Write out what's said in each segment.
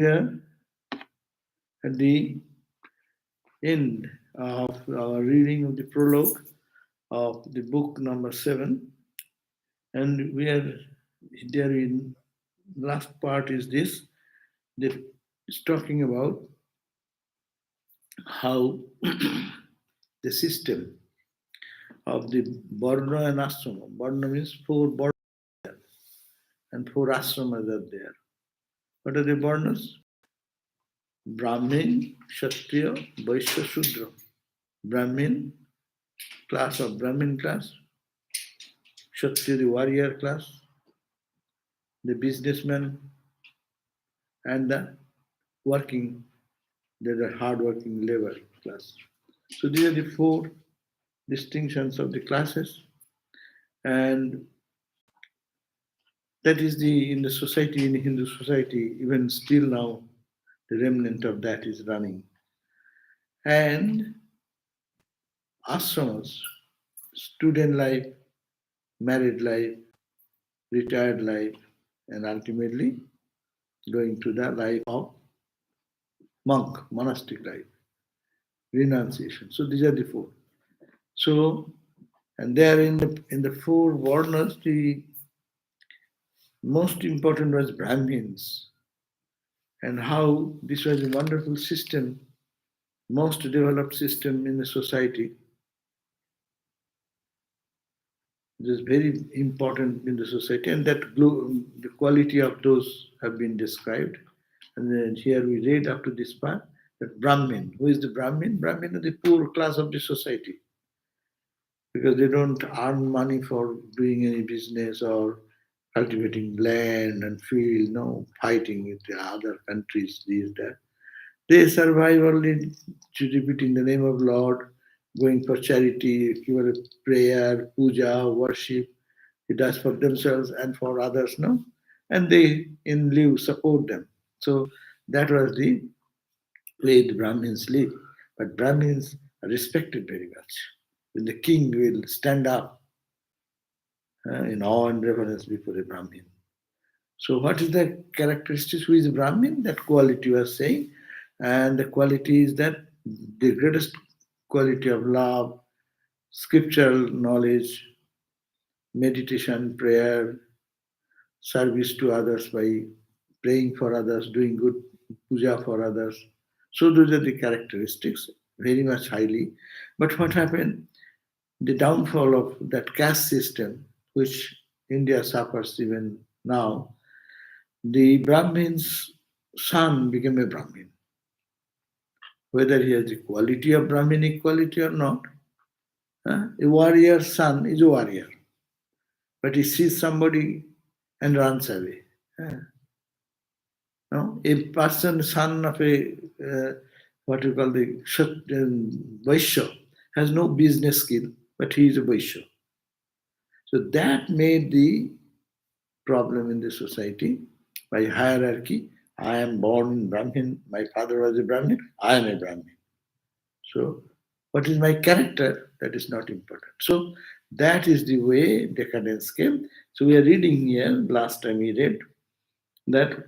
Here, at the end of our reading of the prologue of the book number 7, and we are there in last part is this. It's talking about how the system of the Varna and Ashrama. Varna means four Varna and four ashramas are there. What are the Varnas? Brahmin, Kshatriya, Vaishya, Shudra. Brahmin, class of Brahmin class, Kshatriya, the warrior class, the businessman, and the working, the hard working labor class. So these are the four distinctions of the classes, and that is the in the society, in Hindu society, even still now, the remnant of that is running. And ashramas, student life, married life, retired life, and ultimately going to the life of monk, monastic life, renunciation. So these are the four. So, and there in the four varnas, the most important was Brahmins, and how this was a wonderful system, most developed system in the society. It is very important in the society, and that the quality of those have been described. And then here we read up to this part that Brahmin. Who is the Brahmin? Brahmin is the poor class of the society, because they don't earn money for doing any business or cultivating land and field, no fighting with the other countries, these, that. They survive only to repeating the name of Lord, going for charity, give a prayer, puja, worship. It does for themselves and for others, no? And they in lieu support them. So that was the way the Brahmins live. But Brahmins are respected very much. When the king will stand up in awe and reverence before a Brahmin. So, what is the characteristics? Who is a Brahmin? That quality you are saying. And the quality is that the greatest quality of love, scriptural knowledge, meditation, prayer, service to others by praying for others, doing good puja for others. So, those are the characteristics, very much highly. But what happened? The downfall of that caste system, which India suffers even now, the Brahmin's son became a Brahmin. Whether he has the quality of Brahmin equality or not, a warrior's son is a warrior. But he sees somebody and runs away. No? A person, son of a, what you call the Vaishya, has no business skill, but he is a Vaishya. So that made the problem in the society by hierarchy. I am born in Brahmin, my father was a Brahmin, I am a Brahmin. So, what is my character? That is not important. So, that is the way decadence came. So, we are reading here, last time we read, that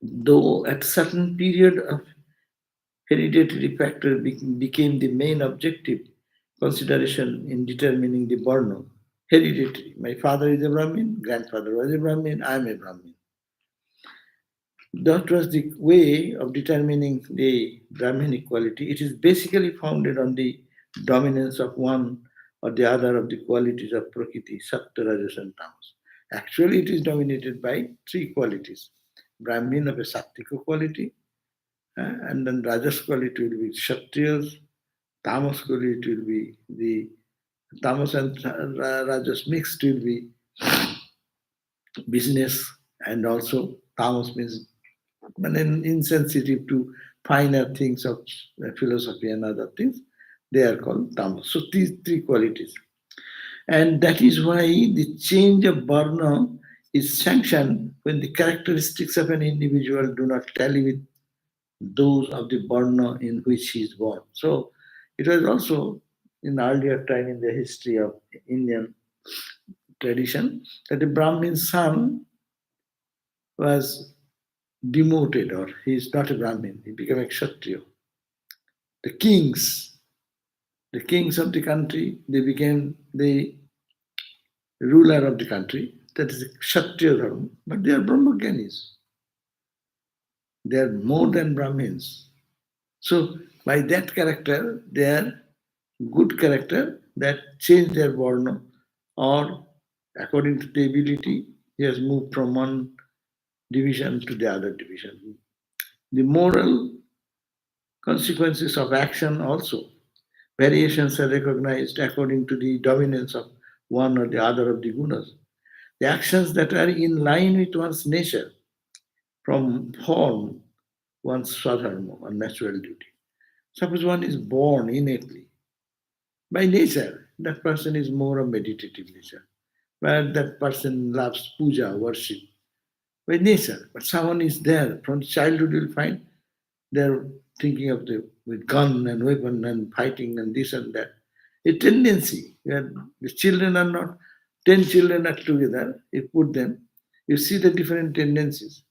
though at certain period of hereditary factor became the main objective consideration in determining the Varna, hereditary. My father is a Brahmin, grandfather was a Brahmin, I am a Brahmin. That was the way of determining the Brahmin equality. It is basically founded on the dominance of one or the other of the qualities of Prakriti, Sattva, Rajas, and Tamas. Actually, it is dominated by three qualities. Brahmin of a Sattvika quality, and then Rajas quality will be Kshatriyas, Tamas quality will be the Tamas and Rajas mixed will be business, and also Tamas means insensitive to finer things of philosophy and other things. They are called tamas. So these three qualities. And that is why the change of varna is sanctioned when the characteristics of an individual do not tally with those of the varna in which he is born. So it was also in earlier time in the history of Indian tradition that the Brahmin son was demoted, or he is not a Brahmin, he became a Kshatriya. The kings of the country, they became the ruler of the country. That is Kshatriya Dharma, but they are Brahmagyanis. They are more than Brahmins. So, by that character, they are good character that changed their Varna, or according to the ability, he has moved from one division to the other division. The moral consequences of action also. Variations are recognized according to the dominance of one or the other of the gunas. The actions that are in line with one's nature from form one's swadharma or natural duty. Suppose one is born innately. By nature, that person is more of meditative nature. Where that person loves puja, worship, by nature. But someone is there from childhood, you'll find they're thinking of the with gun and weapon and fighting and this and that. A tendency where the children are not 10 children are together, you put them, you see the different tendencies.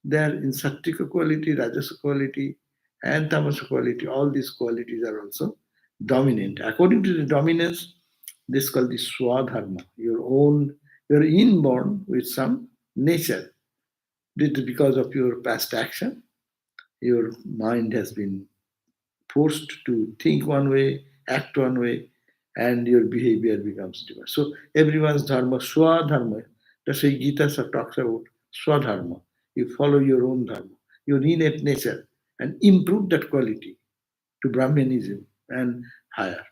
They are in sattvika quality, rajasa quality, and tamasa quality. All these qualities are also dominant. According to the dominance, this is called the swadharma. Your own, you're inborn with some nature. This is because of your past action. Your mind has been forced to think one way, act one way, and your behavior becomes different. So everyone's dharma, swadharma. That's why Gita talks about swadharma. You follow your own dharma, your innate nature, and improve that quality to Brahmanism and higher.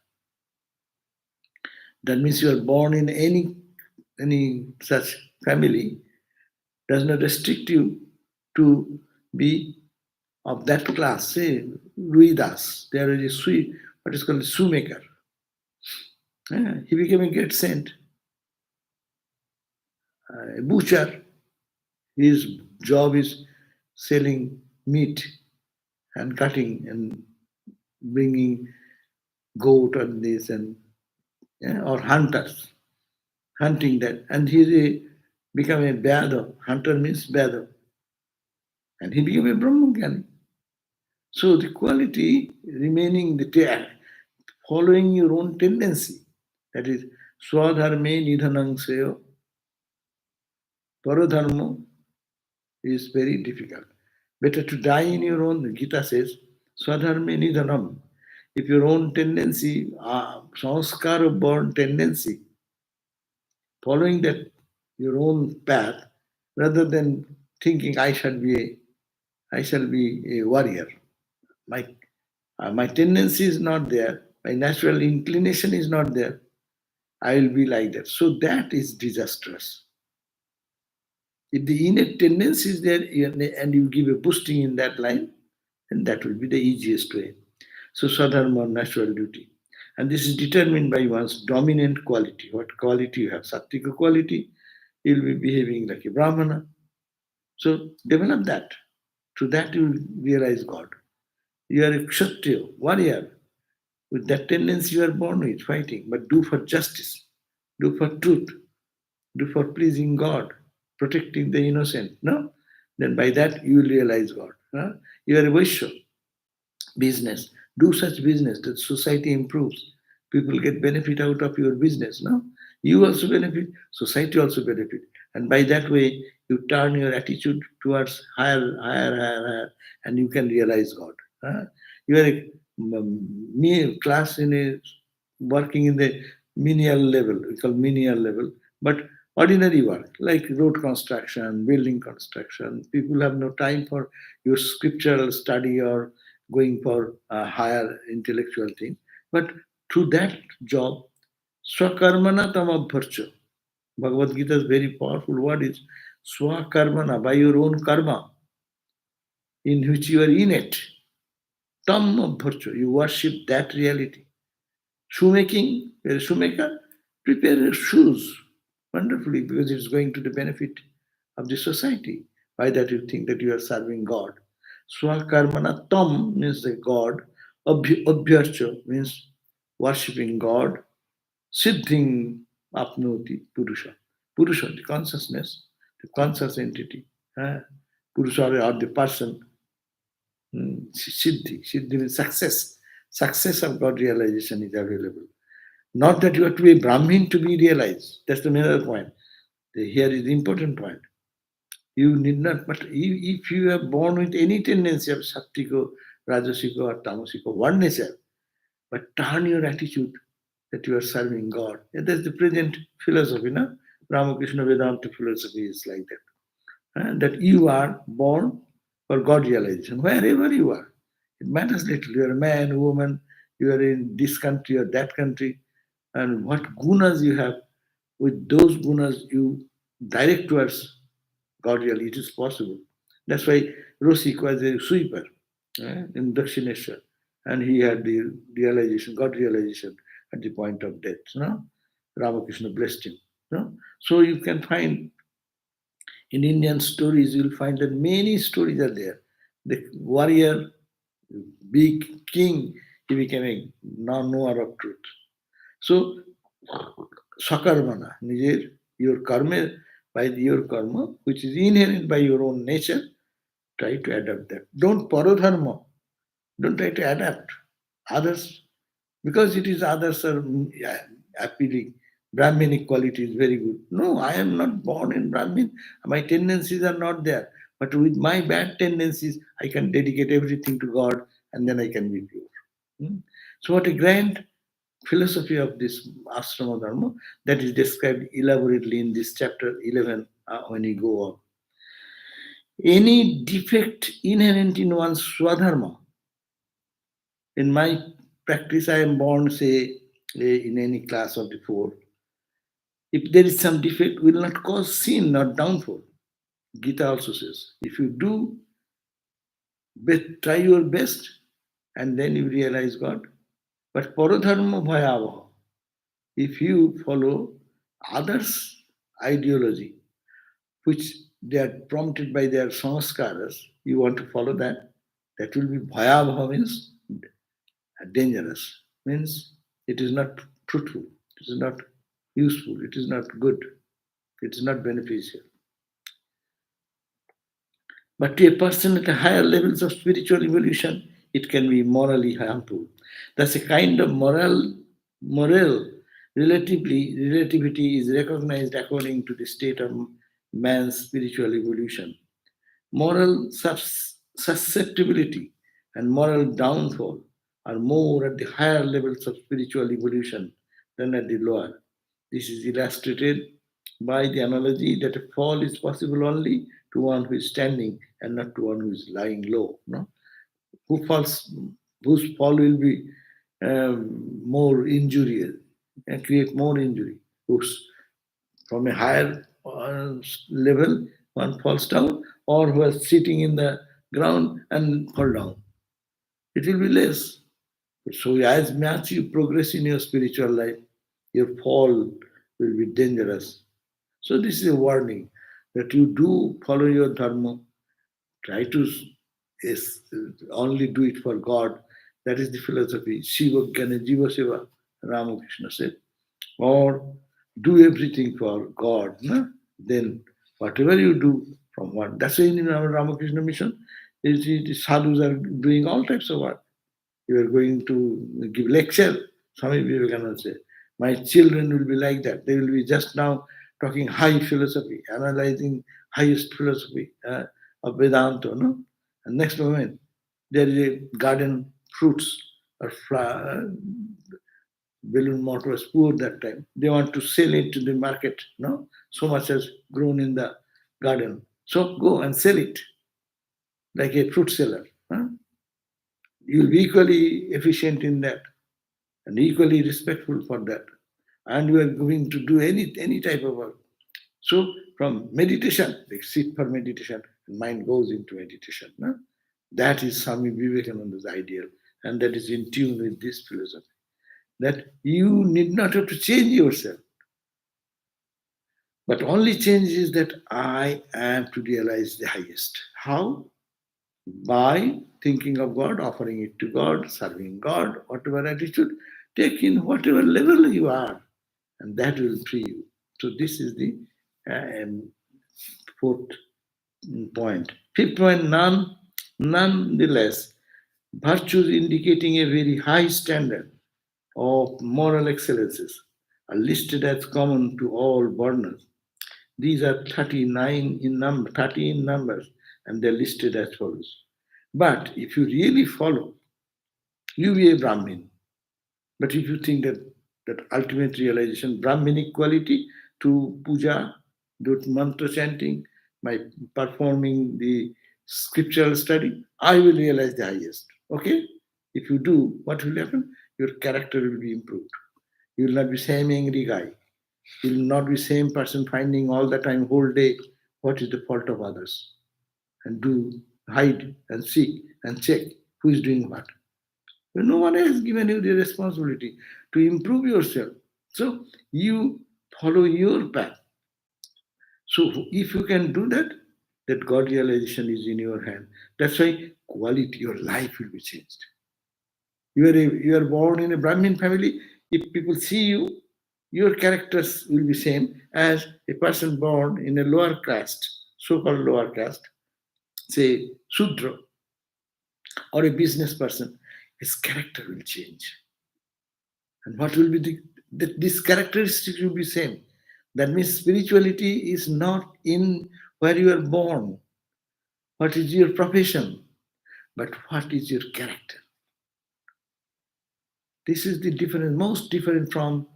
That means you are born in any such family does not restrict you to be of that class. Say Ruidas, there is a what is called a shoemaker. He became a great saint. A butcher, his job is selling meat and cutting and bringing goat and this and or hunters, hunting that. And he became a Vyada. Hunter means Vyada. And he became a Brahmagyan. So the quality remaining following your own tendency, that is swadharme nidhanang seyo paradharma, is very difficult. Better to die in your own, Gita says, swadharme nidhanam. If your own tendency, sanskar of born tendency, following that your own path, rather than thinking I shall be a warrior. My tendency is not there. My natural inclination is not there. I will be like that. So that is disastrous. If the innate tendency is there and you give a boosting in that line, then that will be the easiest way. So sadharma, natural duty. And this is determined by one's dominant quality. What quality you have? Sattvika quality, you'll be behaving like a Brahmana. So develop that. Through that you will realize God. You are a Kshatriya, warrior. With that tendency you are born with, fighting. But do for justice, do for truth, do for pleasing God, protecting the innocent. No? Then by that you will realize God. Huh? You are a Vaishya, business. Do such business that society improves. People get benefit out of your business. No? You also benefit, society also benefit. And by that way, you turn your attitude towards higher, and you can realize God. Huh? You are a class in a working in the menial level, we call menial level, but ordinary work like road construction, building construction. People have no time for your scriptural study or going for higher intellectual things. But through that job, swakarmana tamabharcha. Bhagavad Gita's very powerful word is swakarmana, by your own karma, in which you are innate. Tam abharcha, you worship that reality. Shoemaking, you're a shoemaker, prepare your shoes wonderfully because it's going to the benefit of the society. By that you think that you are serving God. Swakarmana tam means the God. Abhyarcha means worshipping God. Siddhing apnoti purusha. Purusha, the consciousness, the conscious entity. Purusha or the person. Siddhi. Siddhi means success. Success of God realization is available. Not that you have to be a Brahmin to be realized. That's the main point. Here is the important point. You need not, but if you are born with any tendency of Sattvika, Rajasika, or Tamasika, one nature, but turn your attitude that you are serving God. And that's the present philosophy, no? Ramakrishna Vedanta philosophy is like that. That you are born for God realization, wherever you are. It matters little. You are a man, woman, you are in this country or that country, and what gunas you have. With those gunas, you direct towards God really. It is possible. That's why Rosik was a sweeper in Dakshineshwar, and he had the realization, God realization at the point of death. No? Ramakrishna blessed him. No? So you can find in Indian stories, you'll find that many stories are there. The warrior, big king, he became a knower of truth. So, sakarmana, your karma, by your karma, which is inherent by your own nature, try to adapt that. Don't parodharma. Don't try to adapt others because it is others are appealing. Brahminic quality is very good. No, I am not born in Brahmin. My tendencies are not there. But with my bad tendencies, I can dedicate everything to God and then I can be pure. So, what a grand philosophy of this ashrama dharma that is described elaborately in this chapter 11 when you go on. Any defect inherent in one's swadharma, in my practice, I am born, say, in any class of the four. If there is some defect, will not cause sin, not downfall. Gita also says, if you do, try your best, and then you realize God. But paradharma bhayavaha, if you follow others' ideology, which they are prompted by their samskaras, you want to follow that, that will be bhayavaha means dangerous, means it is not truthful, it is not useful, it is not good, it is not beneficial. But to a person at a higher levels of spiritual evolution, it can be morally harmful. Thus, a kind of moral relativity is recognized according to the state of man's spiritual evolution. Moral susceptibility and moral downfall are more at the higher levels of spiritual evolution than at the lower. This is illustrated by the analogy that a fall is possible only to one who is standing and not to one who is lying low. No? Who falls, whose fall will be more injurious and create more injury. Who's from a higher level, one falls down, or who is sitting in the ground and fall down. It will be less. So as much you progress in your spiritual life, your fall will be dangerous. So this is a warning that you do follow your dharma, try to is only do it for God. That is the philosophy. Shiva Jnana Jiva Seva, Ramakrishna said. Or do everything for God. No? Then whatever you do from what. That's why in our Ramakrishna mission, the sadhus are doing all types of work. You are going to give lecture. Swami Vivekananda said, my children will be like that. They will be just now talking high philosophy, analyzing highest philosophy of Vedanta. No? And next moment, there is a garden fruits or flower. Balloon Mott was poor that time. They want to sell it to the market. No, so much has grown in the garden. So go and sell it like a fruit seller. Huh? You'll be equally efficient in that and equally respectful for that. And you are going to do any type of work. So from meditation, they sit for meditation, and mind goes into meditation. No? That is Swami Vivekananda's ideal, and that is in tune with this philosophy. That you need not have to change yourself. But only change is that I am to realize the highest. How? By thinking of God, offering it to God, serving God, whatever attitude, take in whatever level you are, and that will free you. So this is the fourth point. Fifth point, nonetheless, virtues indicating a very high standard of moral excellences are listed as common to all Varnas. These are 39 in number, 30 in numbers, and they're listed as follows. But if you really follow, you be a Brahmin. But if you think that ultimate realization, Brahminic quality to puja, do mantra chanting, by performing the scriptural study, I will realize the highest. Okay? If you do, what will happen? Your character will be improved. You will not be same angry guy. You will not be same person finding all the time, whole day, what is the fault of others. And do hide and seek and check who is doing what. No one has given you the responsibility to improve yourself. So you follow your path. So if you can do that, that God realization is in your hand. That's why quality, your life will be changed. You are born in a Brahmin family. If people see you, your characters will be same as a person born in a lower caste, so-called lower caste, say Sudra, or a business person. His character will change. And what will be this characteristic will be same. That means spirituality is not in where you are born, what is your profession, but what is your character. This is the different, most different from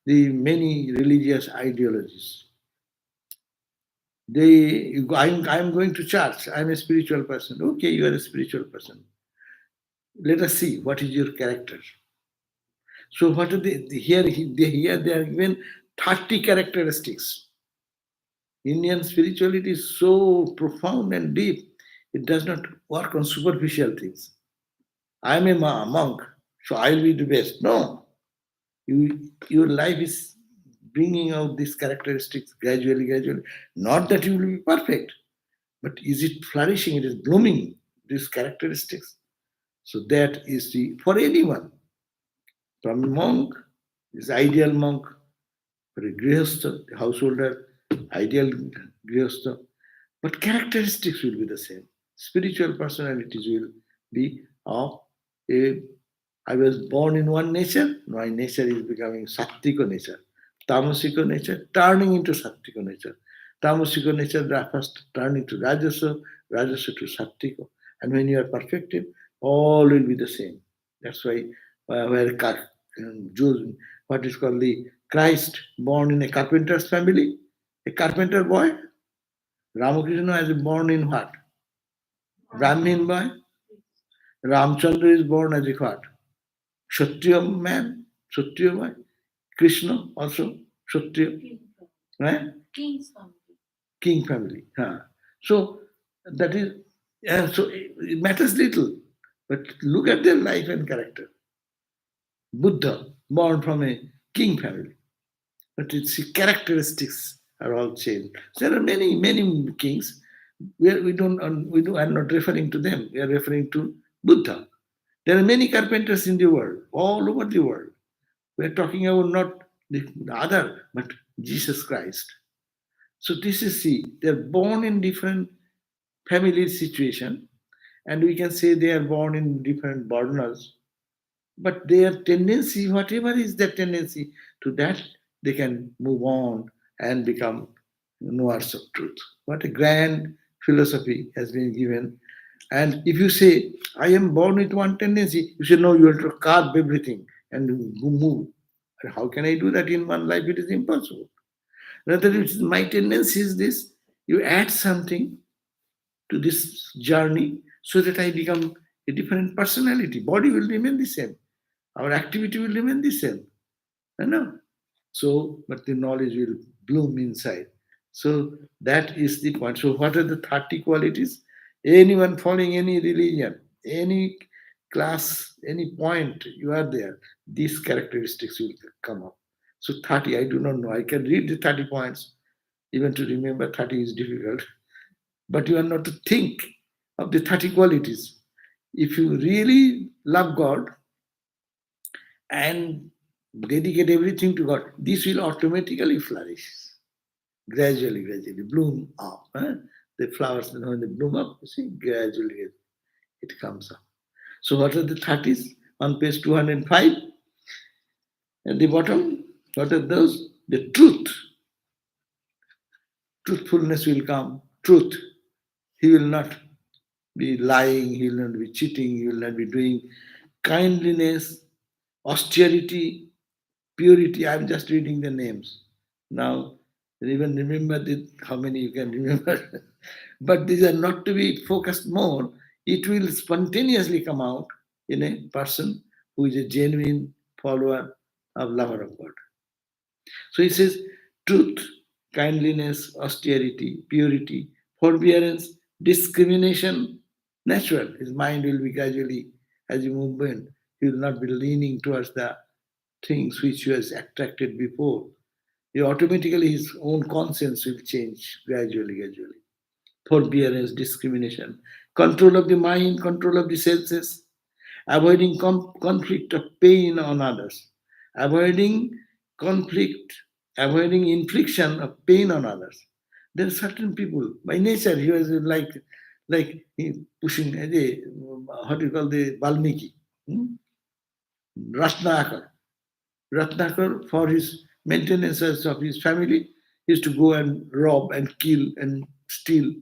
the many religious ideologies. I'm going to church. I'm a spiritual person. Okay, you are a spiritual person. Let us see what is your character. So what are here they are given 30 characteristics. Indian spirituality is so profound and deep, it does not work on superficial things. I'm a monk, so I'll be the best. No, your life is bringing out these characteristics gradually, gradually. Not that you will be perfect, but is it flourishing? It is blooming, these characteristics. So that is the for anyone. From a monk, is ideal monk, for a grihastha, householder, ideal grihastha. But characteristics will be the same. Spiritual personalities will be of a I was born in one nature, my nature is becoming sattvika nature. Tamasika nature turning into sattvika nature. Tamasika nature first turning to rajasa, rajasa to sattvika. And when you are perfected, all will be the same. That's why where Jews, what is called the Christ born in a carpenter's family, a carpenter boy, Ramakrishna is born in what? Brahmin boy. Ramchandra is born as a what? Kshatriya man, Kshatriya boy. Krishna also Kshatriya. Right? King family. Huh. So that is, so it matters little. But look at their life and character. Buddha, born from a king family. But its characteristics are all changed. There are many, many kings. I'm not referring to them. We are referring to Buddha. There are many carpenters in the world, all over the world. We are talking about not the other, but Jesus Christ. So this is see, they're born in different family situation, and we can say they are born in different borders, but their tendency, whatever is their tendency to that, they can move on and become knowers of truth. What a grand philosophy has been given. And if you say, I am born with one tendency, you say, no, you have to carve everything and move. How can I do that in one life? It is impossible. Rather, my tendency is this, you add something to this journey so that I become a different personality. Body will remain the same. Our activity will remain the same. I know. So, but the knowledge will bloom inside. So that is the point. So, what are the 30 qualities? Anyone following any religion, any class, any point you are there, these characteristics will come up. So 30, I do not know. I can read the 30 points. Even to remember 30 is difficult. But you are not to think of the 30 qualities. If you really love God and dedicate everything to God, this will automatically flourish. Gradually, gradually bloom up. the flowers, when they bloom up, you see, gradually it comes up. So what are the 30s on page 205? At the bottom, what are those? The truth. Truthfulness will come. Truth. He will not be lying, he will not be cheating, he will not be doing kindliness, austerity, purity. I'm just reading the names. Now, even remember how many you can remember. But these are not to be focused more. It will spontaneously come out in a person who is a genuine follower of lover of God. So he says truth, kindliness, austerity, purity, forbearance, discrimination, natural. His mind will be gradually, as you move in, he will not be leaning towards the things which he was attracted before. He automatically his own conscience will change gradually. Forbearance, discrimination, control of the mind, control of the senses, avoiding conflict of pain on others, avoiding conflict, avoiding infliction of pain on others. There are certain people, by nature, he was like he pushing, what do you call the Valmiki, Ratnakar. Ratnakar, for his maintenance of his family, used to go and rob and kill and steal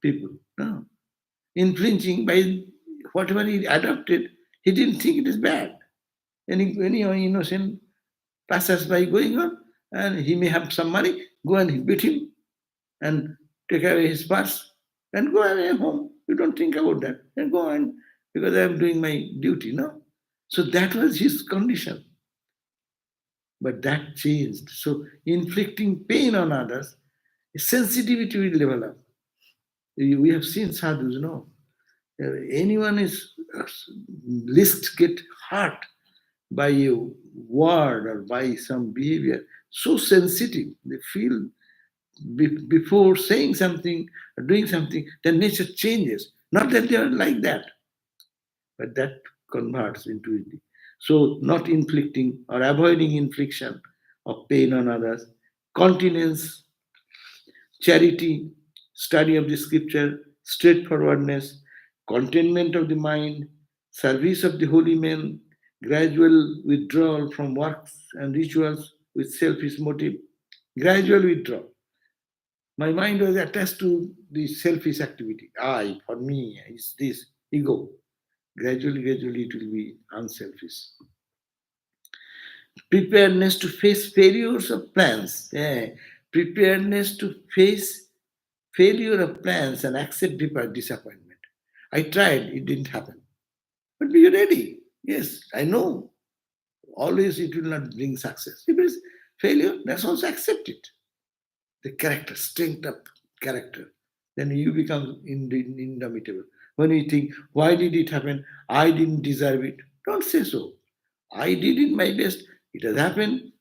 people. No. Infringing by whatever he adopted, he didn't think it is bad. Any innocent passers-by going on, and he may have some money, go and beat him and take away his purse and go away home. You don't think about that. And go on because I am doing my duty, no? So that was his condition. But that changed. So inflicting pain on others, sensitivity will develop. We have seen sadhus, no? Anyone is least get hurt by a word or by some behavior, so sensitive. They feel before saying something or doing something, their nature changes. Not that they are like that, but that converts into it. So, not inflicting or avoiding infliction of pain on others, continence, charity, study of the scripture, straightforwardness, contentment of the mind, service of the holy men, gradual withdrawal from works and rituals with selfish motive, gradual withdrawal. My mind was attached to the selfish activity. I, for me, is this ego. Gradually, it will be unselfish. Preparedness to face failures of plans. Yeah. Preparedness to face failure of plans and accept disappointment. I tried, it didn't happen. But be ready. Yes, I know. Always it will not bring success. If it is failure, let's also accept it. The character, strength of character. Then you become indomitable. When you think, why did it happen? I didn't deserve it. Don't say so. I did it my best. It has happened.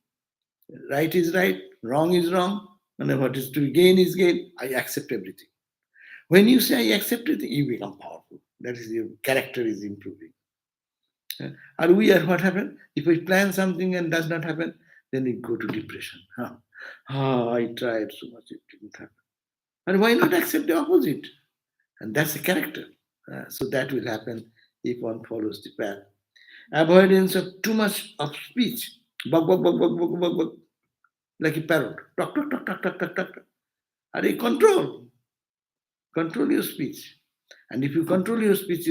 Right is right. Wrong is wrong. And what is to be gain is gain. I accept everything. When you say I accept everything, you become powerful. That is your character is improving. Are we are what happened? If we plan something and does not happen, then we go to depression. I tried so much, it didn't happen. And why not accept the opposite? And that's the character. So that will happen if one follows the path. Avoidance of too much of speech. Bug, bug, bug, bug, bug, bug, bug. Like a parrot. Talk, talk, talk, talk, talk, talk, talk. Are you control? Control your speech. And if you control your speech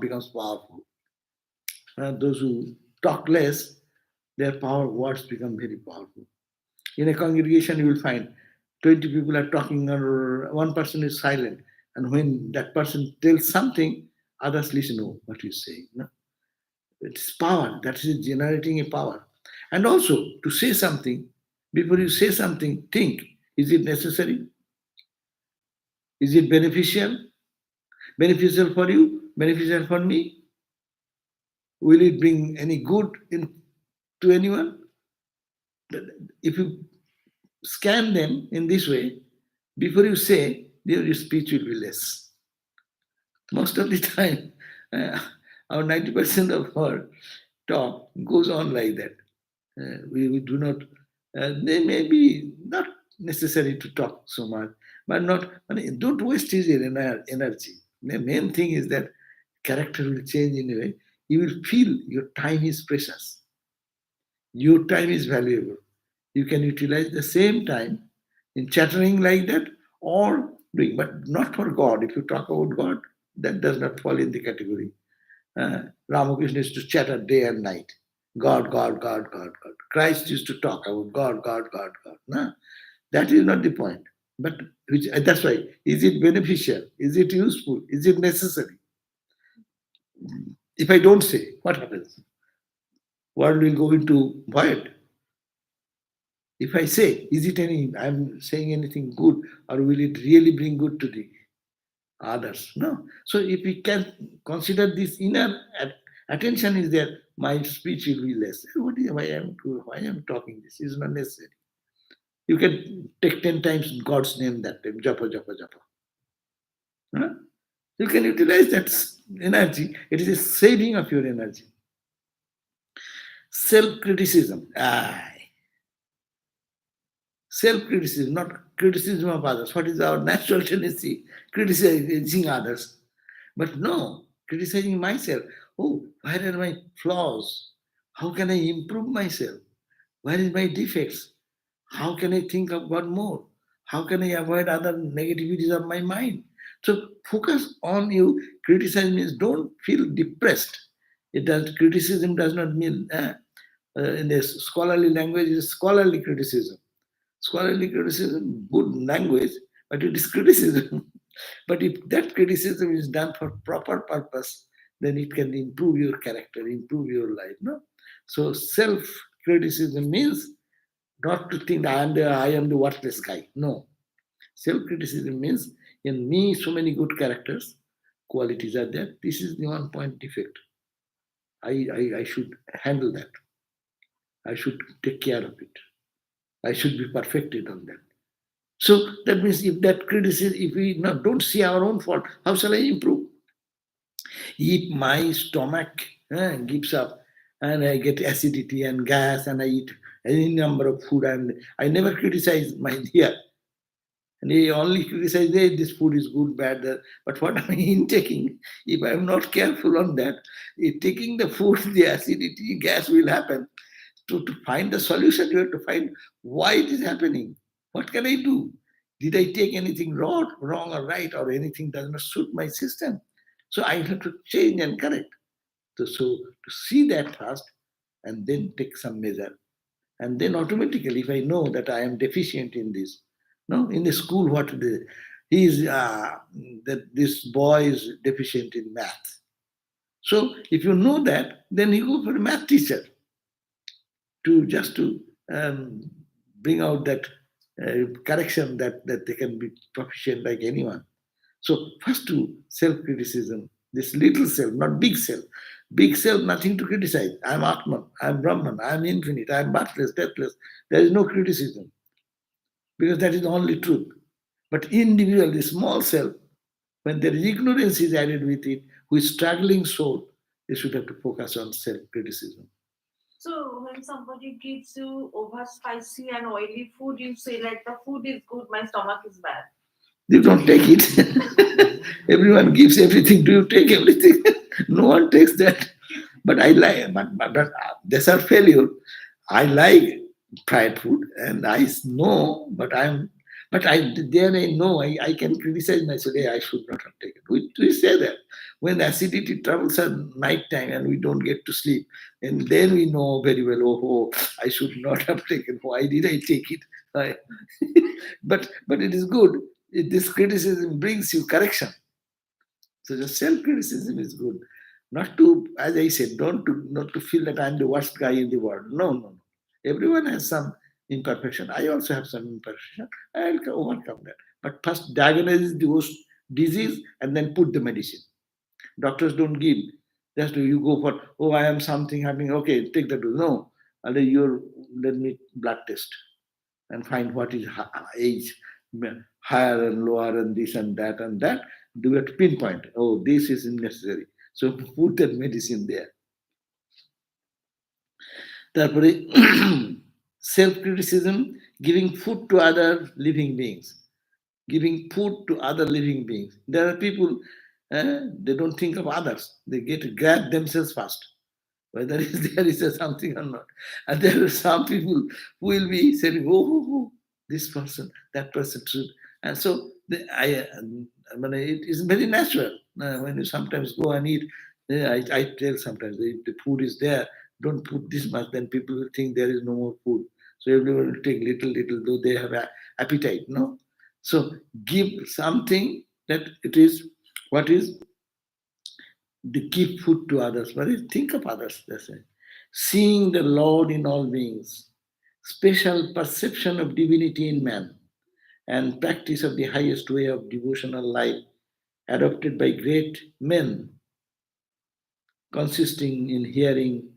becomes powerful. Those who talk less, their words become very powerful. In a congregation, you will find 20 people are talking, or one person is silent. And when that person tells something, others listen, oh, what he's saying. No? It's power. That is generating a power. And also, to say something, before you say something, think, is it necessary? Is it beneficial? Beneficial for you? Beneficial for me? Will it bring any good to anyone? If you scan them in this way, before you say, your speech will be less. Most of the time, our 90% of our talk goes on like that. We do not, they may be not necessary to talk so much, but not, don't waste his energy. The main thing is that character will change in a way. You will feel your time is precious. Your time is valuable. You can utilize the same time in chattering like that or doing, but not for God. If you talk about God, that does not fall in the category. Ramakrishna used to chatter day and night. God, God, God, God, God. Christ used to talk about God, God, God, God. No, that is not the point. But that's why. Is it beneficial? Is it useful? Is it necessary? If I don't say, what happens? World will go into void. If I say, is it any, I'm saying anything good, or will it really bring good to the others? No. So if we can consider this inner attention is there, my speech will be less. What is, why am talking this? Is not necessary. You can take 10 times God's name that time, japa, japa, japa. Huh? You can utilize that energy. It is a saving of your energy. Self-criticism. Self-criticism, not criticism of others. What is our natural tendency? Criticizing others. But no, criticizing myself. Oh, where are my flaws? How can I improve myself? Where is my defects? How can I think of God more? How can I avoid other negativities of my mind? So focus on you. Criticize means don't feel depressed. It does criticism does not mean in the scholarly language is scholarly criticism. Scholarly criticism, good language, but it is criticism. But if that criticism is done for proper purpose, then it can improve your character, improve your life. No, so self-criticism means not to think I am the worthless guy. No, self-criticism means in me so many good characters, qualities are there. This is the one point defect. I should handle that. I should take care of it. I should be perfected on that. So that means if that criticism, if we don't see our own fault, how shall I improve? If my stomach gives up and I get acidity and gas and I eat any number of food and I never criticize my dear. And he only criticize, hey, this food is good, bad. But what am I intaking? If I am not careful on that, if taking the food, the acidity, gas will happen. To find the solution, you have to find why it is happening. What can I do? Did I take anything wrong or right, or anything does not suit my system? So I have to change and correct. So to see that first and then take some measure. And then automatically, if I know that I am deficient in this, no, in the school, he is that this boy is deficient in math. So if you know that, then you go for a math teacher to um, bring out that correction that they can be proficient like anyone. So first to self-criticism, this little self, not big self. Big self, nothing to criticize. I'm Atman, I'm Brahman, I'm infinite, I'm birthless, deathless. There is no criticism because that is the only truth. But individual, the small self, when there is ignorance is added with it, who is struggling soul, they should have to focus on self-criticism. So when somebody gives you over spicy and oily food, you say like the food is good, my stomach is bad. You don't take it. Everyone gives everything. Do you take everything? No one takes that. But I like, but that's our failure. I like fried food, and I know, but then I know I can criticize myself. Hey, I should not have taken. We say that when acidity troubles at night time and we don't get to sleep, and then we know very well. Oh, I should not have taken. Why did I take it? I, but it is good. This criticism brings you correction. So the self-criticism is good. Not to, as I said, not to feel that I'm the worst guy in the world. No, no, no. Everyone has some imperfection. I also have some imperfection. I'll overcome that. But first diagnose the worst disease and then put the medicine. Doctors don't give. Just you go for, oh, I am something happening. Okay, take the dose. No, let me blood test and find what is age higher and lower and this and that and that. Do it pinpoint. Oh, this is necessary. So put that medicine there. তারপরে self criticism giving food to other living beings, giving food to other living beings. There are people, they don't think of others. They get to grab themselves first, whether there is a something or not. And there are some people who will be saying, oh, this person, that person should. And so I mean, it is very natural. When you sometimes go and eat, I tell sometimes if the food is there, don't put this much, then people will think there is no more food. So everyone will take little, little, though they have appetite, no? So give something that it is what is the give food to others, but think of others, they say. Seeing the Lord in all beings, special perception of divinity in man, and practice of the highest way of devotional life adopted by great men, consisting in hearing,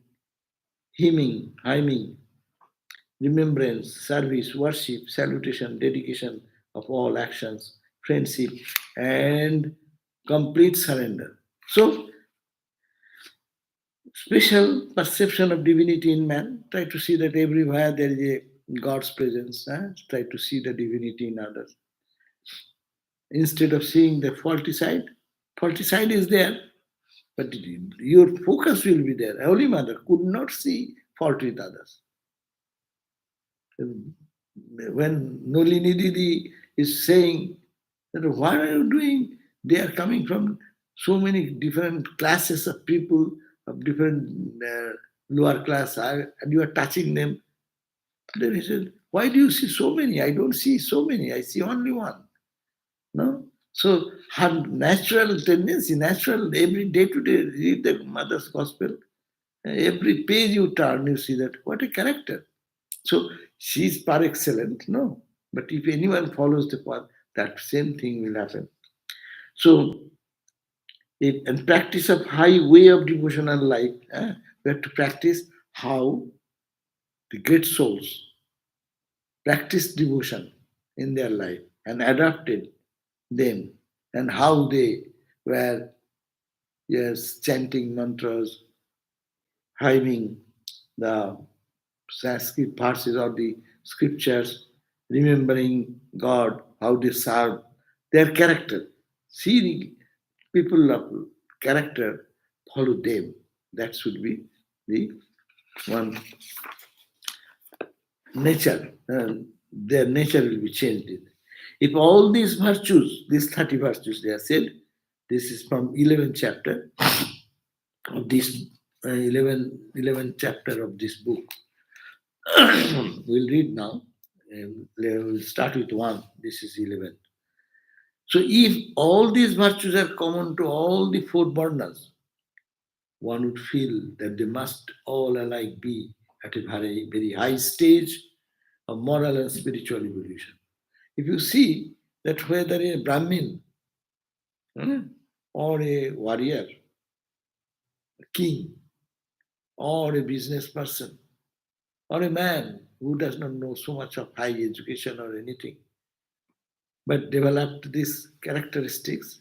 hymning, remembrance, service, worship, salutation, dedication of all actions, friendship, and complete surrender. So, special perception of divinity in man. Try to see that everywhere there is a God's presence. Try to see the divinity in others. Instead of seeing the faulty side is there, but your focus will be there. Holy Mother could not see fault with others. When Nolini Didi is saying that what are you doing? They are coming from so many different classes of people of different lower class, and you are touching them. Then he said, "Why do you see so many? I don't see so many. I see only one." No. So her natural tendency, natural every day to day read the mother's gospel. Every page you turn, you see that what a character. So she's par excellent, no. But if anyone follows the path, that same thing will happen. So, and practice of high way of devotional life, we have to practice how the great souls practice devotion in their life and adapted them, and how they were, yes, chanting mantras, hymning the Sanskrit verses or the scriptures, remembering God, how they serve, their character. See the people of character, follow them. That should be the one nature. Their nature will be changed. If all these virtues, these 30 virtues they are said, this is from 11th chapter of this 11th chapter of this book. We'll read now. We'll start with 1. This is 11. So, if all these virtues are common to all the four varnas, one would feel that they must all alike be at a very, very high stage of moral and spiritual evolution. If you see that whether a Brahmin, or a warrior, a king, or a business person, or a man who does not know so much of high education or anything, but developed these characteristics,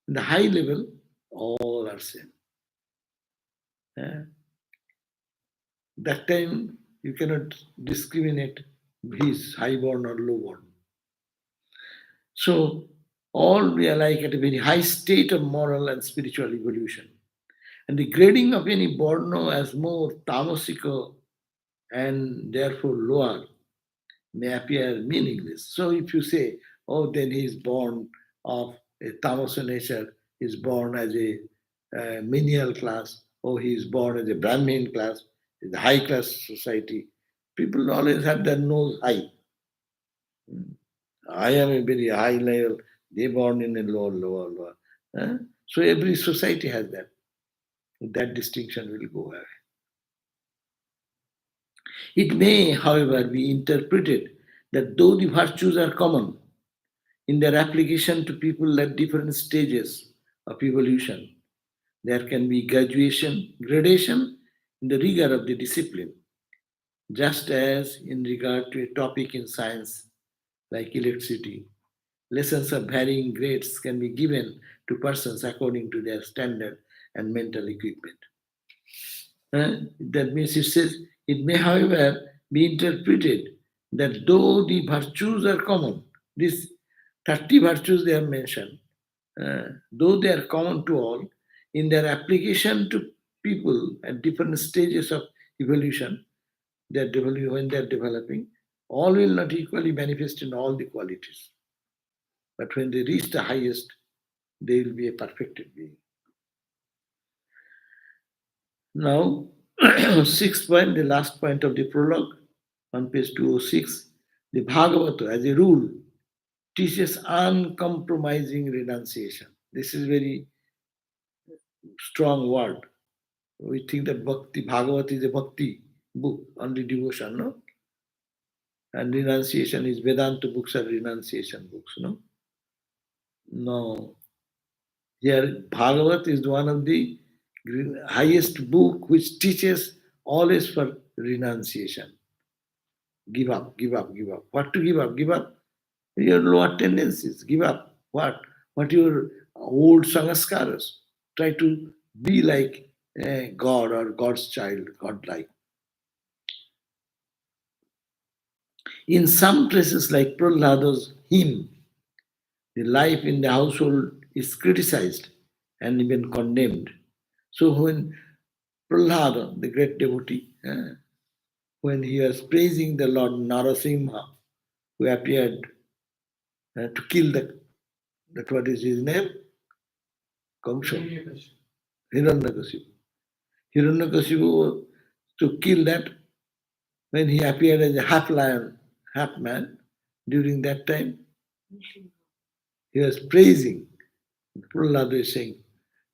in the high level, all are same. Eh? That time you cannot discriminate he is highborn or lowborn. So all we are like at a very high state of moral and spiritual evolution. And the grading of any borno as more tamasico and therefore lower may appear meaningless. So if you say, oh, then he is born of a tamasa nature, he is born as a menial class, or he is born as a Brahmin class, in the high class society, people always have their nose high. I am a very high level, they born in a lower. So every society has that. That distinction will go away. It may, however, be interpreted that though the virtues are common in their application to people at different stages of evolution, there can be gradation in the rigor of the discipline, just as in regard to a topic in science like electricity. Lessons of varying grades can be given to persons according to their standard and mental equipment. That means it says, it may, however, be interpreted that though the virtues are common, these 30 virtues they have mentioned, though they are common to all, in their application to people at different stages of evolution, when they are developing, all will not equally manifest in all the qualities. But when they reach the highest, they will be a perfected being. Now, sixth point, the last point of the prologue, on page 206, the Bhagavata, as a rule, teaches uncompromising renunciation. This is very strong word. We think that Bhakti, Bhagavad is a Bhakti book, only devotion, no? And renunciation is Vedanta books are renunciation books, no? No. Here, Bhagavat is one of the highest book which teaches always for renunciation. Give up, give up, give up. What to give up? Give up your lower tendencies. Give up. What? What your old sangaskaras. Try to be like God or God's child, God-like. In some places like Prahlada's hymn, the life in the household is criticized and even condemned. So when Prahlada, the great devotee, when he was praising the Lord Narasimha, who appeared to kill that what is his name? Kamsa. Hiranyakasipu. Hiranyakasipu to kill that when he appeared as a half lion, half man, during that time, he was praising. Prahlada is saying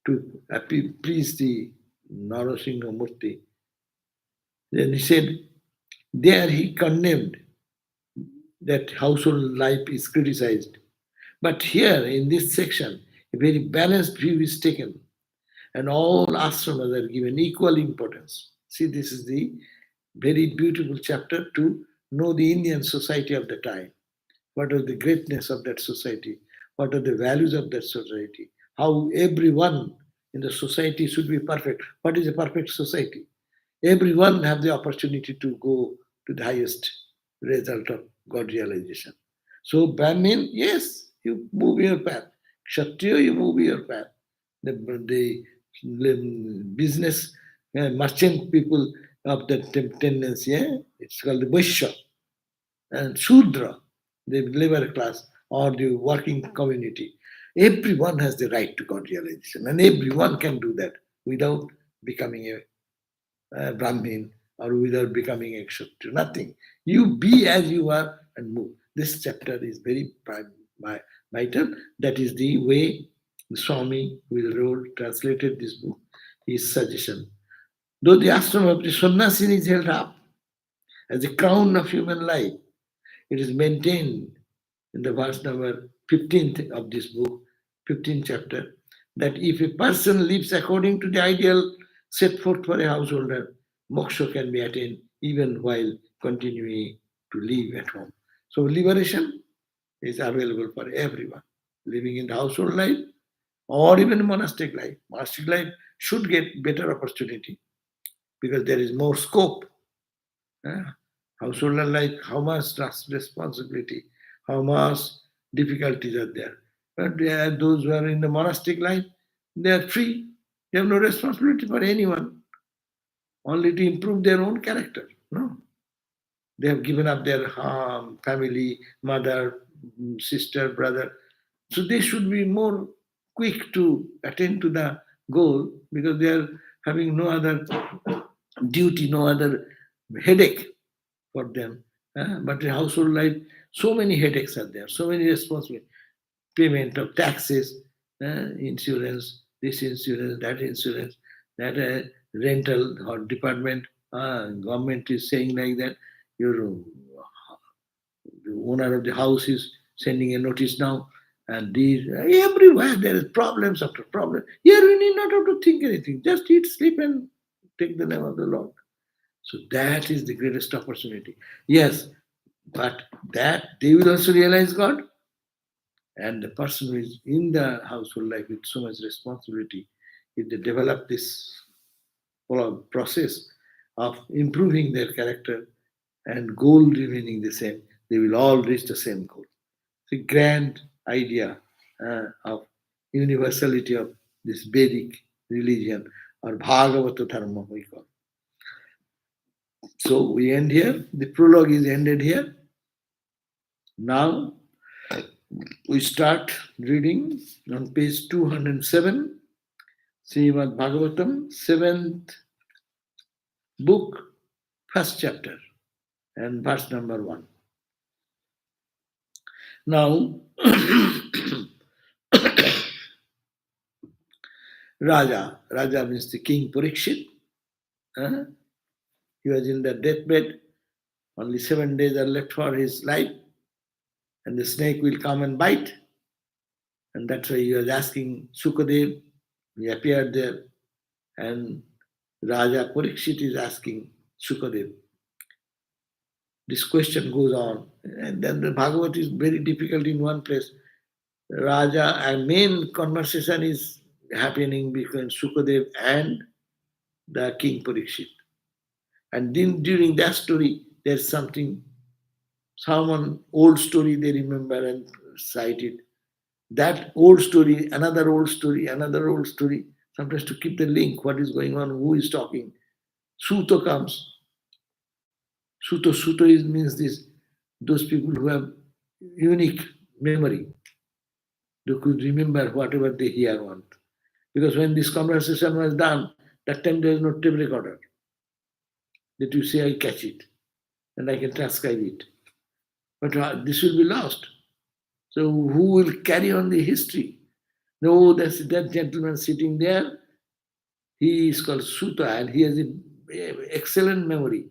to please the Narasingha Murti. Then he said, there he condemned that household life is criticized. But here in this section, a very balanced view is taken, and all ashramas are given equal importance. See, this is the very beautiful chapter to know the Indian society of the time. What was the greatness of that society? What are the values of that society? How everyone in the society should be perfect. What is a perfect society? Everyone have the opportunity to go to the highest result of God realization. So Brahmin, yes, you move your path. Kshatriya, you move your path. The business merchant people of that tendency, it's called the Vaishya and Shudra, the labor class or the working community. Everyone has the right to God realization, and everyone can do that without becoming a Brahmin or without becoming a Kshatriya. Nothing. You be as you are and move. This chapter is very vital. That is the way Swami Will translated this book, his suggestion. Though the ashram of the sannyasin is held up as the crown of human life, it is maintained in the verse number 15th of this book, 15th chapter, that if a person lives according to the ideal set forth for a householder, moksha can be attained even while continuing to live at home. So liberation is available for everyone living in the household life or even monastic life. Monastic life should get better opportunity because there is more scope. Household life, how much responsibility, how much difficulties are there. But those who are in the monastic life, they are free. They have no responsibility for anyone, only to improve their own character. No, they have given up their family, mother, sister, brother. So they should be more quick to attend to the goal because they are having no other duty, no other headache for them. But in household life, so many headaches are there, so many responsibilities. Payment of taxes, insurance, this insurance, that rental or department, government is saying like that, your the owner of the house is sending a notice now, and these everywhere there is problems after problem. Here we need not have to think anything, just eat, sleep, and take the name of the Lord. So that is the greatest opportunity. Yes, but that they will also realize God, and the person who is in the household life with so much responsibility, if they develop this process of improving their character and goal remaining the same, they will all reach the same goal. The grand idea of universality of this Vedic religion or Bhagavata Dharma we call. So we end here. The prologue is ended here. Now we start reading on page 207, Srimad Bhagavatam, 7th book, first chapter, and verse number 1. Now, Raja means the king Parikshit. He was in the deathbed. Only 7 days are left for his life, and the snake will come and bite. And that's why he was asking Sukadev. He appeared there, and Raja Parikshit is asking Sukadev. This question goes on, and then the Bhagavad is very difficult in one place. Raja, a main conversation is happening between Sukadev and the king Parikshit. And then during that story, there's something, someone old story they remember and cite it. That old story, another old story, another old story, sometimes to keep the link, what is going on, who is talking. Suto comes. Suto means this, those people who have unique memory. They could remember whatever they hear want. Because when this conversation was done, that time there is no tape recorder. That you say, I catch it and I can transcribe it. But this will be lost. So who will carry on the history? No, that's that gentleman sitting there. He is called Suta and he has an excellent memory.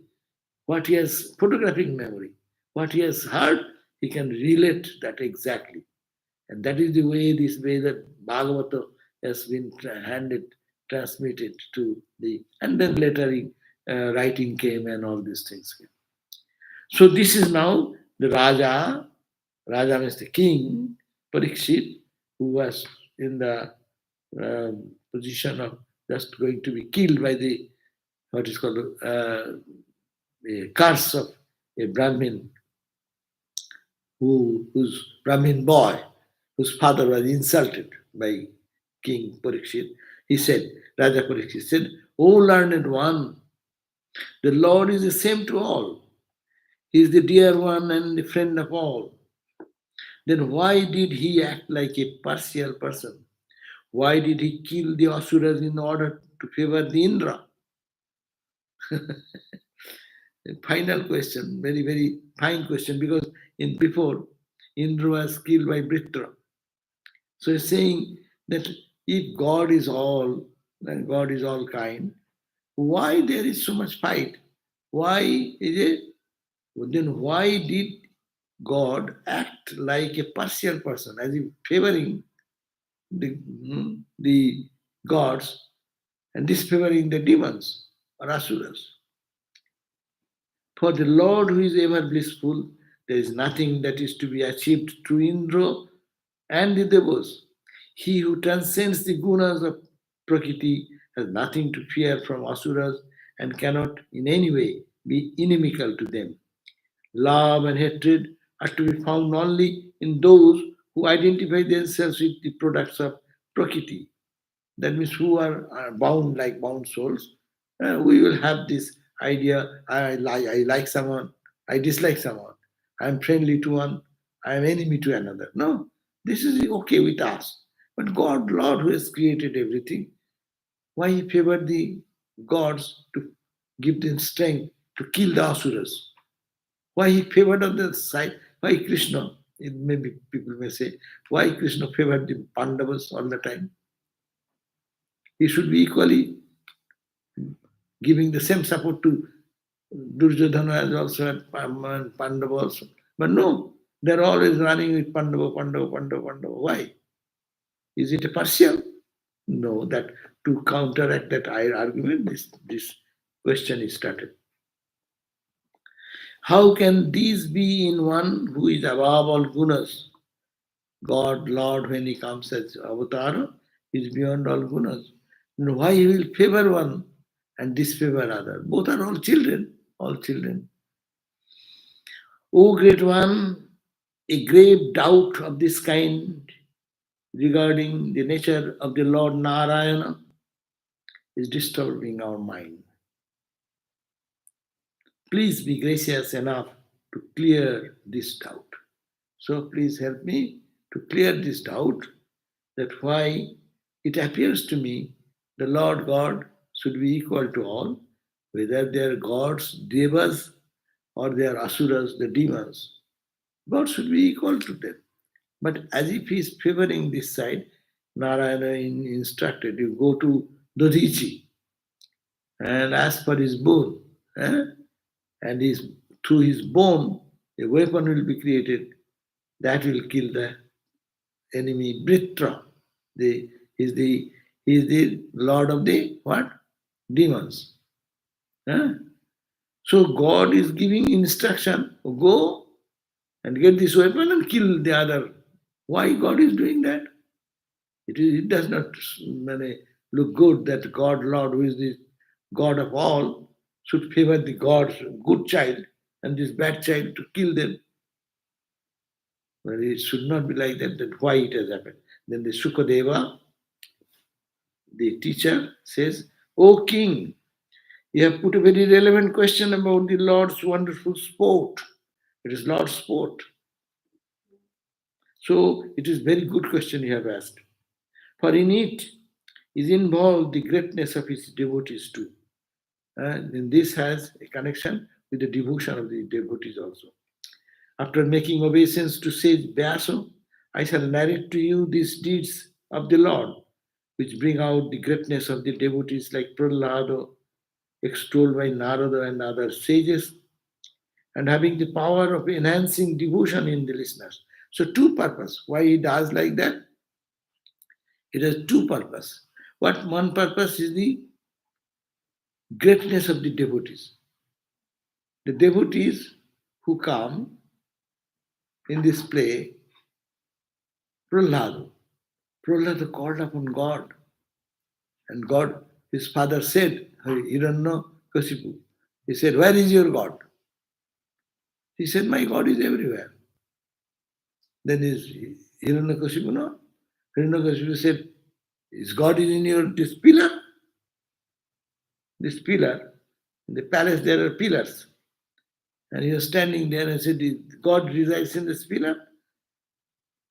What he has, photographic memory. What he has heard, he can relate that exactly. And that is the way that Bhagavata has been transmitted to the, and then later writing came and all these things came. So this is now the Raja means the king, Parikshit, who was in the position of just going to be killed by the, what is called, the curse of a Brahmin, whose Brahmin boy, whose father was insulted by King Parikshit. He said, Raja Parikshit said, O learned one, the Lord is the same to all. He is the dear one and the friend of all. Then why did he act like a partial person? Why did he kill the Asuras in order to favor the Indra? Final question, very, very fine question, because in before Indra was killed by Britra. So he's saying that if God is all, and God is all kind, why there is so much fight? Why is it? Then why did God act like a partial person, as if favoring the gods and disfavoring the demons or asuras? For the Lord who is ever blissful, there is nothing that is to be achieved through Indra and the Devas. He who transcends the gunas of Prakriti has nothing to fear from asuras and cannot in any way be inimical to them. Love and hatred are to be found only in those who identify themselves with the products of Prakriti. That means who are bound like bound souls. We will have this idea, I like someone, I dislike someone, I am friendly to one, I am enemy to another. No, this is okay with us. But God, Lord, who has created everything, why he favored the gods to give them strength to kill the asuras? Why he favored on the side? Why Krishna? It may be, people may say, why Krishna favored the Pandavas all the time? He should be equally giving the same support to Duryodhana as also and Pandava also. But no, they're always running with Pandava. Why? Is it a partial? No, that to counteract that argument, this question is started. How can these be in one who is above all gunas? God, Lord, when he comes as avatar, is beyond all gunas. And why he will favor one and disfavor other? Both are all children, all children. O great one, a grave doubt of this kind regarding the nature of the Lord Narayana is disturbing our mind. Please be gracious enough to clear this doubt. So please help me to clear this doubt that why it appears to me the Lord God should be equal to all, whether they are gods, devas, or they are asuras, the demons. God should be equal to them. But as if he is favoring this side, Narayana instructed you go to Dodichi and ask for his bone. eh? And through his bone, a weapon will be created that will kill the enemy Britra. The, is the he is the lord of the what? Demons. eh? So God is giving instruction, go and get this weapon and kill the other. Why God is doing that? It does not look good that God, Lord, who is the God of all, should favor the God's good child and this bad child to kill them. But it should not be like that, that why it has happened. Then the Sukadeva, the teacher, says, O king, you have put a very relevant question about the Lord's wonderful sport. It is Lord's sport. So it is very good question you have asked. For in it is involved the greatness of his devotees too. And this has a connection with the devotion of the devotees also. After making obeisance to sage Vyasa, I shall narrate to you these deeds of the Lord, which bring out the greatness of the devotees like Prahlada, extolled by Narada and other sages, and having the power of enhancing devotion in the listeners. So, two purpose. Why he does like that? It has two purpose. What one purpose is the greatness of the devotees. The devotees who come in this play, Prahlada. Prahlada called upon God. And God, his father said, Hiranyakashipu, he said, where is your God? He said, my God is everywhere. Then is Hiranyakashipu, no? Hiranyakashipu said, his God is in your this pillar? This pillar. In the palace there are pillars. And he was standing there and said, God resides in this pillar?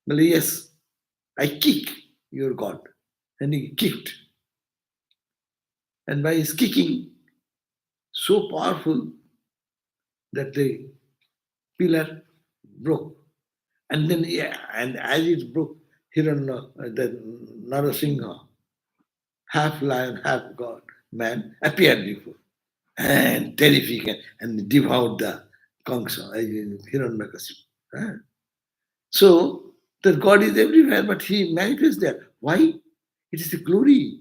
Well, yes, I kick your God. And he kicked. And by his kicking, so powerful that the pillar broke. And then, yeah, and as it broke, the Narasingha, half lion, half god, man, appeared before. And terrific and devoured the Kamsa, Hiranyakasipu. So, the God is everywhere, but he manifests there. Why? It is the glory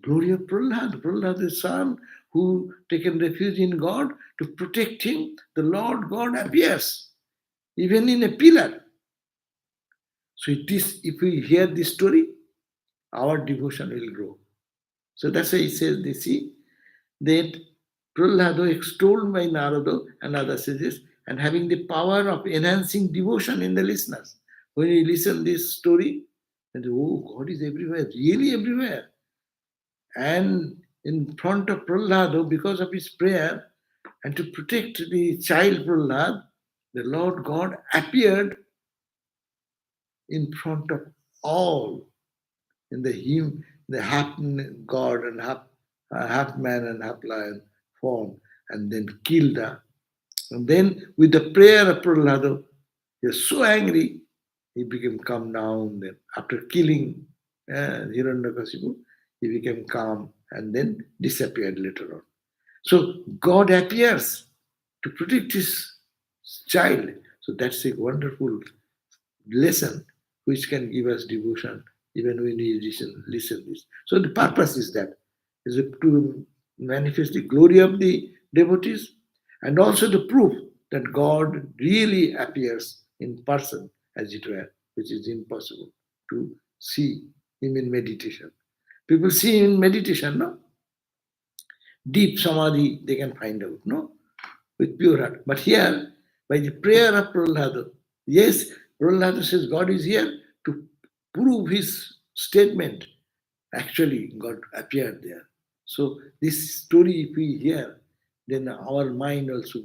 of Prahlad. Prahlad, the son who taken refuge in God to protect him. The Lord God appears, even in a pillar. So if we hear this story, our devotion will grow. So that's why he says, they see that Prahlado extolled by Narada and other sages and having the power of enhancing devotion in the listeners. When you listen this story, and oh, God is everywhere, really everywhere. And in front of Prahlado, because of his prayer, and to protect the child Prahlad, the Lord God appeared in front of all in the half god and half man and half lion form, and then killed her. And then with the prayer of Prahlada, he was so angry, he became calm down. Then after killing Hiranyakasipu, he became calm and then disappeared later on. So God appears to protect his child. So that's a wonderful lesson which can give us devotion even when we listen this. So the purpose is that is to manifest the glory of the devotees and also the proof that God really appears in person, as it were, which is impossible to see him in meditation. People see him in meditation, no? Deep samadhi they can find out, no? With pure heart. But here by the prayer of Prahlada. Yes, Prahlada says God is here to prove his statement. Actually, God appeared there. So, this story, if we hear, then our mind also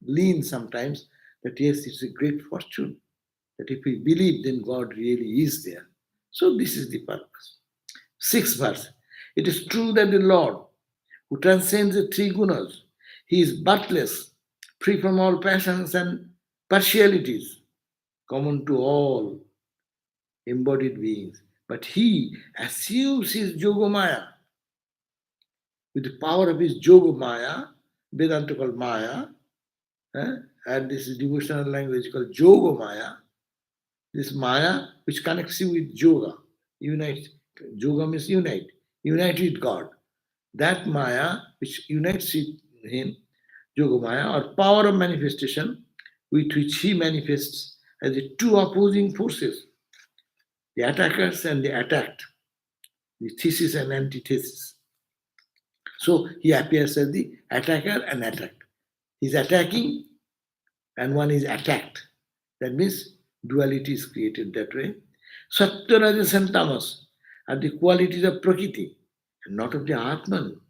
leans sometimes that yes, it's a great fortune. That if we believe, then God really is there. So, this is the purpose. Sixth verse. It is true that the Lord, who transcends the three gunas, he is birthless, free from all passions and partialities common to all embodied beings. But he assumes his yogamaya with the power of his yogamaya, Vedanta called Maya, eh, and this is devotional language called yogamaya. This Maya which connects you with yoga, unite. Yoga means unite, unite with God. That Maya which unites with him, Yogamaya, or power of manifestation, with which he manifests as the two opposing forces, the attackers and the attacked, the thesis and antithesis. So he appears as the attacker and attacked. He's attacking and one is attacked. That means duality is created that way. Satya, Rajas, and Tamas are the qualities of Prakriti and not of the Atman.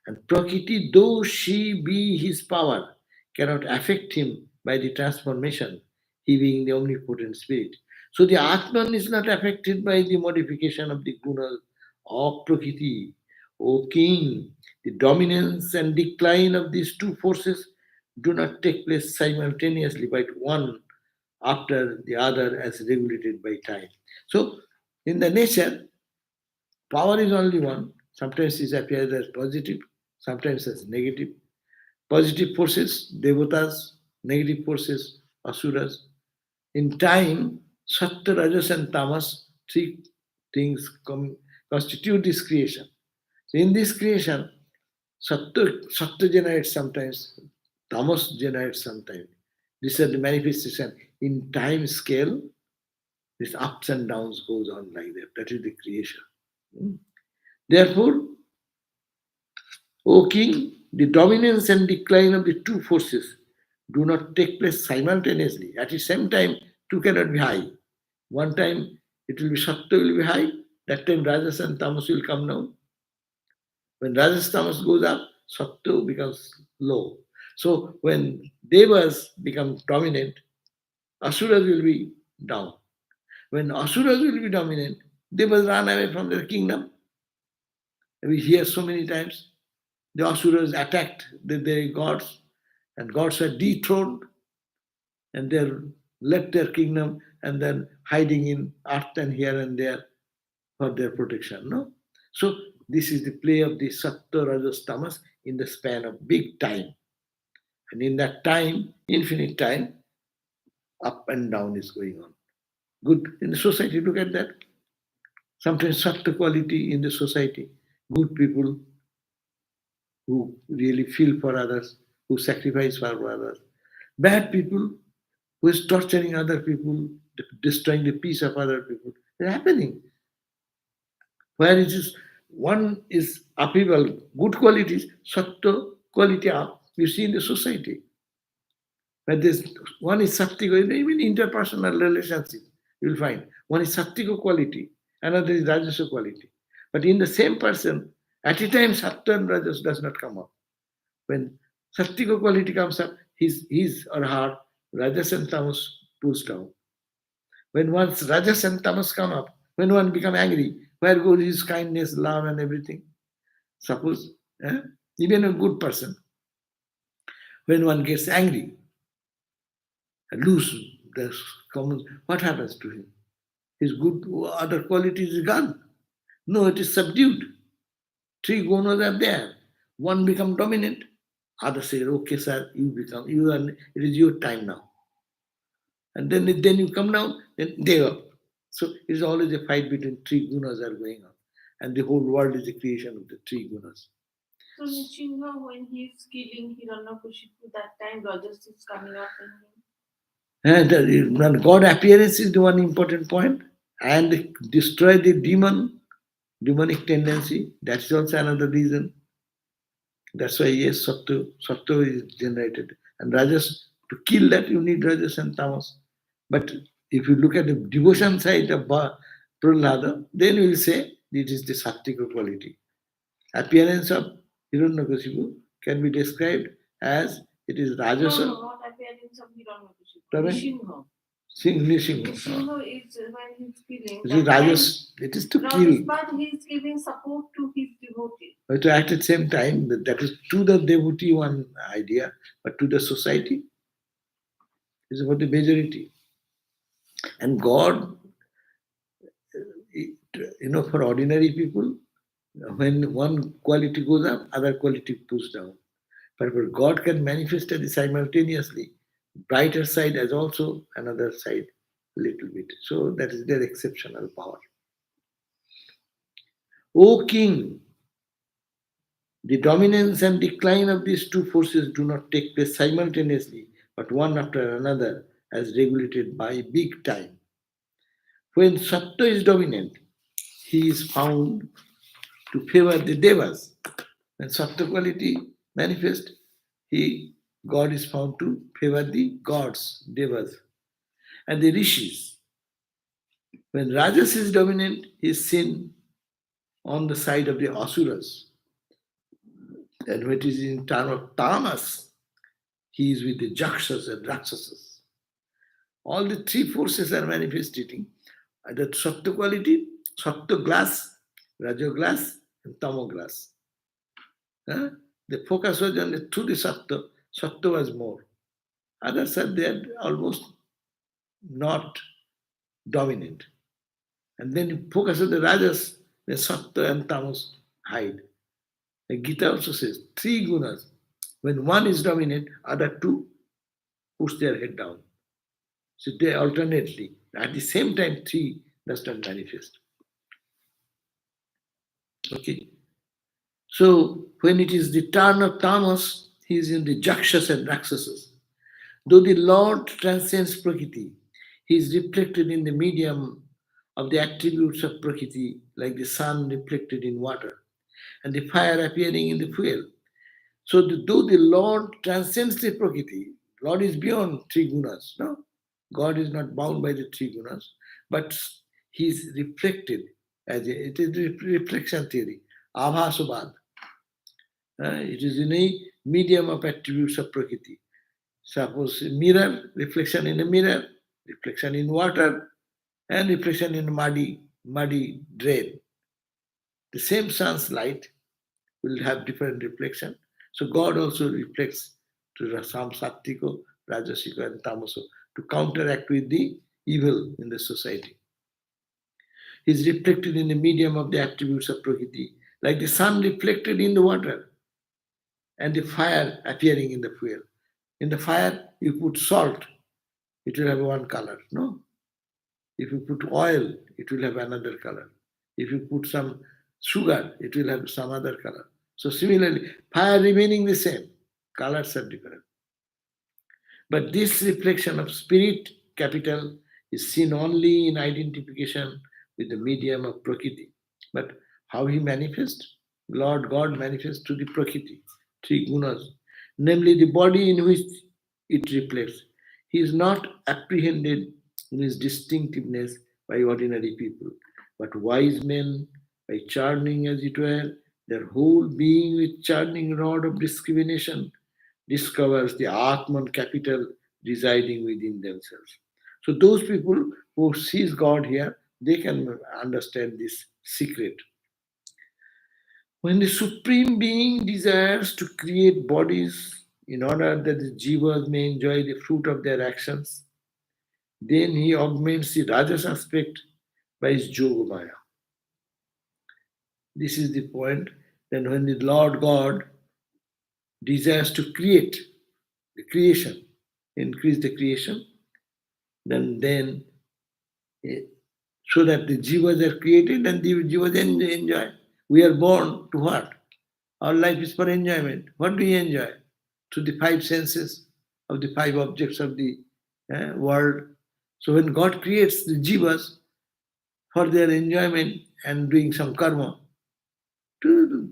And Prakriti, though she be his power, cannot affect him by the transformation, he being the omnipotent spirit. So the Atman is not affected by the modification of the gunas of Prakriti. O king, the dominance and decline of these two forces do not take place simultaneously, but one after the other as regulated by time. So, in the nature, power is only one. Sometimes it appears as positive, sometimes as negative. Positive forces, devatas, negative forces, asuras. In time, Sattva, Rajas, and Tamas, three things constitute this creation. So in this creation, Sattva generates sometimes, Tamas generates sometimes. These are the manifestation. In time scale, this ups and downs goes on like that. That is the creation. Hmm. Therefore, O king, the dominance and decline of the two forces do not take place simultaneously. At the same time, two cannot be high. One time it will be Sattva will be high, that time Rajas and Tamas will come down. When Rajas Tamas goes up, Sattva becomes low. So when Devas become dominant, Asuras will be down. When Asuras will be dominant, Devas run away from their kingdom. We hear so many times the Asuras attacked the gods, and gods were dethroned, and they left their kingdom and then hiding in earth and here and there for their protection. No? So this is the play of the Sattva, Rajas, Tamas in the span of big time. And in that time, infinite time, up and down is going on. Good in the society, look at that. Sometimes Sattva quality in the society, good people who really feel for others, who sacrifice for others. Bad people who is torturing other people, destroying the peace of other people. They're happening. Where it is one is upheaval, good qualities, sattva quality up, you see in the society. Where there's one is sattika, even interpersonal relationship, you'll find. One is sattika quality, another is rajasa quality. But in the same person, at a time sattva and rajas does not come up. When sattika quality comes up, his or her rajas and tamas pulls down. When once rajas and tamas come up, when one become angry, where goes his kindness, love, and everything? Suppose, eh, even a good person, when one gets angry and lose the common, what happens to him? His good other qualities is gone. No, it is subdued. Three gunas are there. One become dominant. Other say, okay, sir, you are, it is your time now. And then you come down, then they up. So it is always a fight between three gunas are going on. And the whole world is a creation of the three gunas. So Nrsimha, when he's killing Hiranyakashipu, that time Rajas is coming up in him. And God appearance is the one important point. And destroy the demonic tendency. That's also another reason. That's why yes, Sattva is generated. And Rajas To kill that, you need rajas and tamas. But if you look at the devotion side of Prahlada, then we will say it is the sattvika quality. Appearance of Hiranyakashipu can be described as it is No, Rajasa. no, not appearance of Hiranyakashipu. Tabe? Nishinha. Nishinga. Nishinha is when he's killing. It is That time, Rajas. It is to Rajas, kill. but he's giving support to his devotee. But to act at the same time, that is to the devotee one idea, but to the society is about the majority. And God, for ordinary people, when one quality goes up, other quality goes down. But God can manifest it simultaneously, brighter side as also another side a little bit. So that is their exceptional power. O King, the dominance and decline of these two forces do not take place simultaneously, but one after another, as regulated by big time. When Sattva is dominant, he is found to favor the Devas. When Sattva quality manifests, God is found to favor the gods, Devas, and the Rishis. When Rajas is dominant, he is seen on the side of the Asuras. And when it is in terms of Tamas, he is with the Jakshas and Rakshasas. All the three forces are manifesting. The Sattva quality, Sattva glass, Rajo glass, and Tamo glass. The focus was on through the Sattva. Sattva was more. Others are there almost not dominant. And then you focus on the Rajas, the Sattva and Tamas hide. The Gita also says three gunas. When one is dominant, other two push their head down. So they alternately. At the same time, three does not manifest. Okay. So when it is the turn of tamas, he is in the jakshas and rakshasas. Though the Lord transcends Prakriti, he is reflected in the medium of the attributes of Prakriti, like the sun reflected in water, and the fire appearing in the fuel. So though the Lord transcends the Prakriti, Lord is beyond three gunas. No? God is not bound by the three gunas, but he is reflected it is reflection theory, abhasabad. It is in a medium of attributes of Prakriti. Suppose a mirror, reflection in a mirror, reflection in water, and reflection in a muddy drain. The same sun's light will have different reflection. So God also reflects to some sattiko, rajasiko, and tamaso to counteract with the evil in the society. He is reflected in the medium of the attributes of Prakriti, like the sun reflected in the water and the fire appearing in the fuel. In the fire, you put salt, it will have one color, no? If you put oil, it will have another color. If you put some sugar, it will have some other color. So similarly, fire remaining the same, colors are different. But this reflection of spirit capital is seen only in identification with the medium of Prakriti. But how he manifests? Lord God manifests to the Prakriti, three gunas, namely the body in which it reflects. He is not apprehended in his distinctiveness by ordinary people, but wise men, by churning, as it were, their whole being with churning rod of discrimination, discovers the Atman capital residing within themselves. So those people who sees God here, they can understand this secret. When the Supreme Being desires to create bodies in order that the jivas may enjoy the fruit of their actions, then he augments the rajas aspect by his yogamaya. This is the point. Then when the Lord God desires to create the creation, increase the creation, then so that the jivas are created and the jivas enjoy. We are born to what? Our life is for enjoyment. What do we enjoy? Through the five senses of the five objects of the world. So when God creates the jivas for their enjoyment and doing some karma, to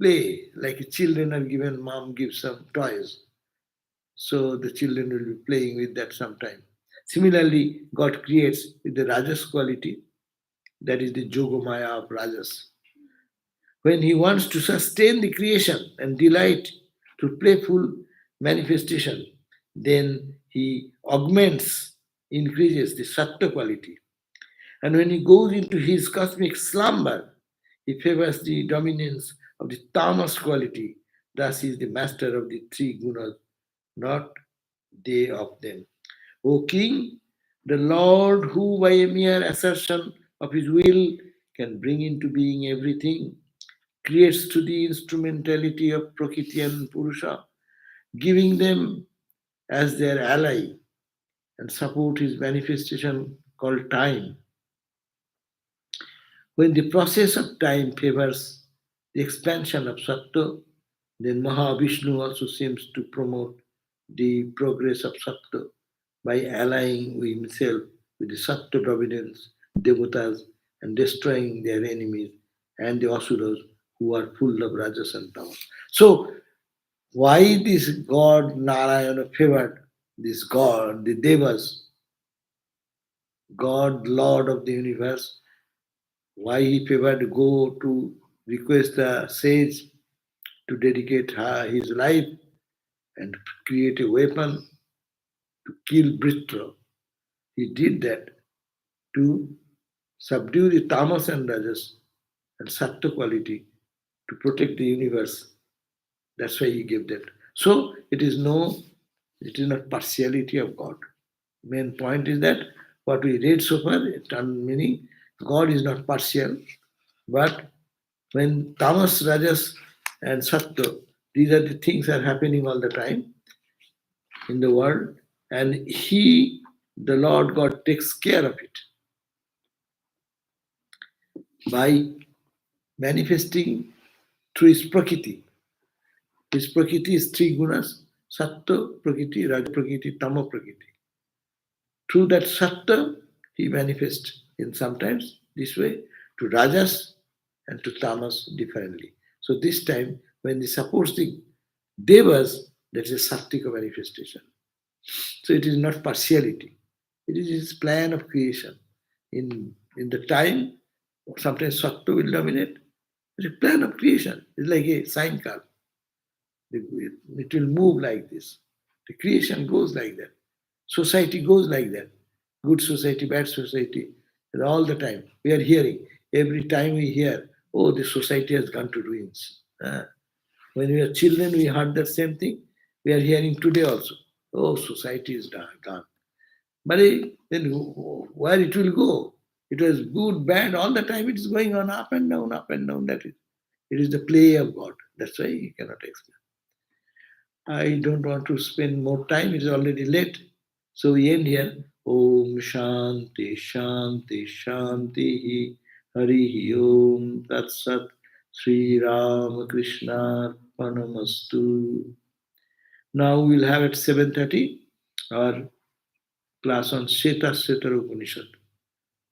play like children are given, mom gives some toys. So the children will be playing with that sometime. Similarly, God creates with the Rajas quality, that is the Yogamaya of Rajas. When he wants to sustain the creation and delight to playful manifestation, then he augments, increases the Sattva quality. And when he goes into his cosmic slumber, he favors the dominance of the tamas quality. Thus, he is the master of the three gunas, not they of them. O king, the Lord who by a mere assertion of his will can bring into being everything, creates to the instrumentality of Prakriti and Purusha, giving them as their ally and support his manifestation called time. When the process of time favors the expansion of Sattva, then Mahavishnu also seems to promote the progress of Sattva by allying himself with the Sattva dominance, devatas, and destroying their enemies and the asuras who are full of rajas and tamas. So, why this god Narayana favored this god, the devas, God, Lord of the universe, why he favored to go to request the sage to dedicate his life and create a weapon to kill Britra. He did that to subdue the tamas and rajas and sattva quality to protect the universe. That's why he gave that. So it is not partiality of God. Main point is that what we read so far, meaning God is not partial, but when tamas, rajas, and sattva, these are the things are happening all the time in the world, and He, the Lord God, takes care of it by manifesting through His Prakriti. His Prakriti is three gunas: Sattva Prakriti, Raja Prakriti, Tama Prakriti. Through that Sattva, He manifests in sometimes this way to Rajas and to Tamas differently. So this time, when He supports the Devas, that is a Sattika manifestation. So it is not partiality. It is His plan of creation. In the time, sometimes Sattva will dominate. It's a plan of creation. It's like a sine curve. It will move like this. The creation goes like that. Society goes like that. Good society, bad society, and all the time. We are hearing. Every time we hear, oh, the society has gone to ruins. When we are children, we heard the same thing. We are hearing today also. Oh, society is gone. But then where it will go? It was good, bad, all the time it is going on up and down, up and down. That is, it is the play of God. That's why you cannot explain. I don't want to spend more time. It is already late. So we end here. Om Shanti Shanti Shanti Hari Om Tat Sat Sri Ram Krishna Panamastu. Now we'll have at 7:30 our class on Sheta Upanishad.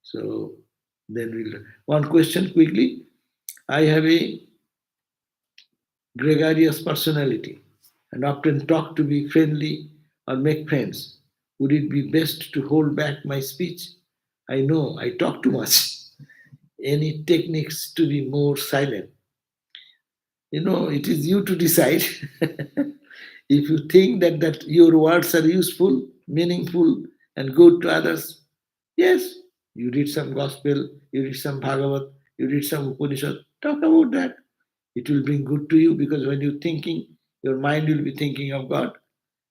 So then we'll one question quickly. I have a gregarious personality and often talk to be friendly or make friends. Would it be best to hold back my speech? I know I talk too much. Any techniques to be more silent? It is you to decide. If you think that your words are useful, meaningful, and good to others, yes, you read some gospel, you read some Bhagavat, you read some Upanishad, talk about that. It will bring good to you because when you're thinking, your mind will be thinking of God.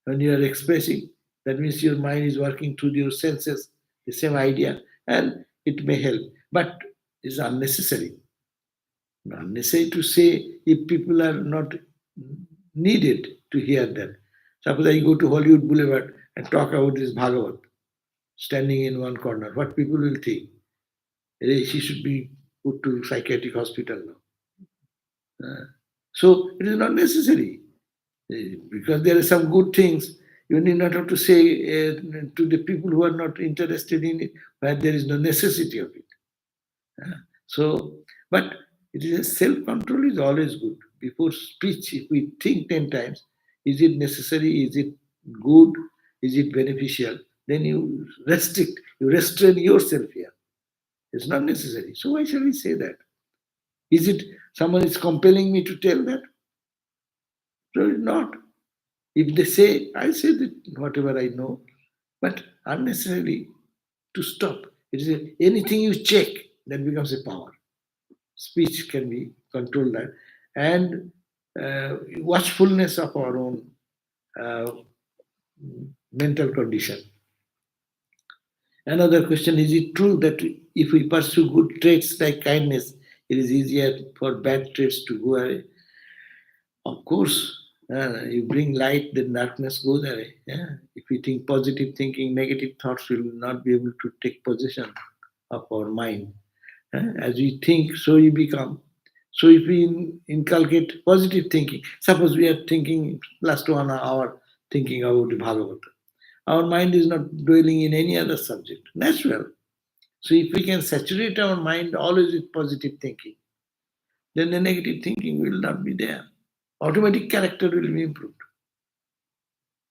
When you are expressing, that means your mind is working through your senses, the same idea, and it may help. But it's unnecessary. Unnecessary to say if people are not needed to hear that. Suppose I go to Hollywood Boulevard and talk about this Bhagavat standing in one corner. What people will think? She should be put to psychiatric hospital now. So it is not necessary because there are some good things. You need not have to say to the people who are not interested in it, where there is no necessity of it. So, but it is a self-control is always good. Before speech, if we think 10 times, is it necessary? Is it good? Is it beneficial? Then you restrict, you restrain yourself here. It's not necessary. So why shall we say that? Is it someone is compelling me to tell that? No, it's not. If they say, I say that whatever I know, but unnecessarily to stop. It is anything you check, that becomes a power. Speech can be controlled that. And watchfulness of our own uh, mental condition. Another question, is it true that if we pursue good traits like kindness, it is easier for bad traits to go away? Of course, you bring light, then darkness goes away. Yeah? If we think positive thinking, negative thoughts will not be able to take possession of our mind. As we think, so we become. So if we inculcate positive thinking, suppose we are thinking last 1 hour thinking about the Bhagavatam. Our mind is not dwelling in any other subject. Natural. So if we can saturate our mind always with positive thinking, then the negative thinking will not be there. Automatic character will be improved.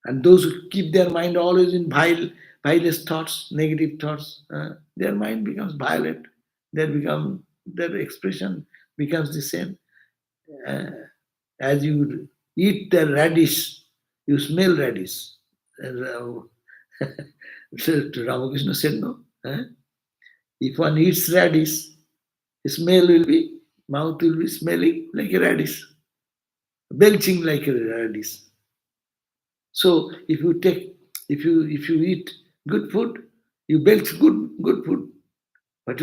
And those who keep their mind always in vilest thoughts, negative thoughts, their mind becomes violent. Their expression becomes the same. Uh, as you eat the radish, you smell radish. Uh, so Ramakrishna said no. If one eats radish, mouth will be smelling like a radish, belching like a radish. So if you eat good food, you belch good food. What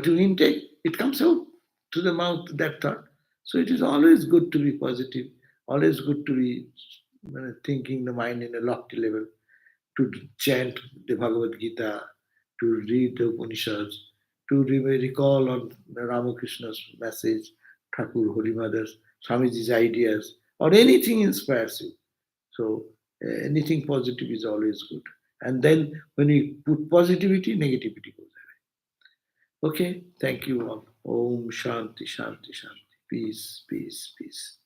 you intake, it comes out to the mouth, that thought. So it is always good to be positive, always good to be thinking the mind in a lofty level, to chant the Bhagavad Gita, to read the Upanishads, to recall on Ramakrishna's message, Thakur, Holy Mother's, Swamiji's ideas, or anything inspires you. So anything positive is always good. And then when you put positivity, negativity goes away. Okay, thank you all. Om Shanti Shanti Shanti. Peace, peace, peace.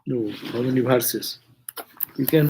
No, how many verses? You can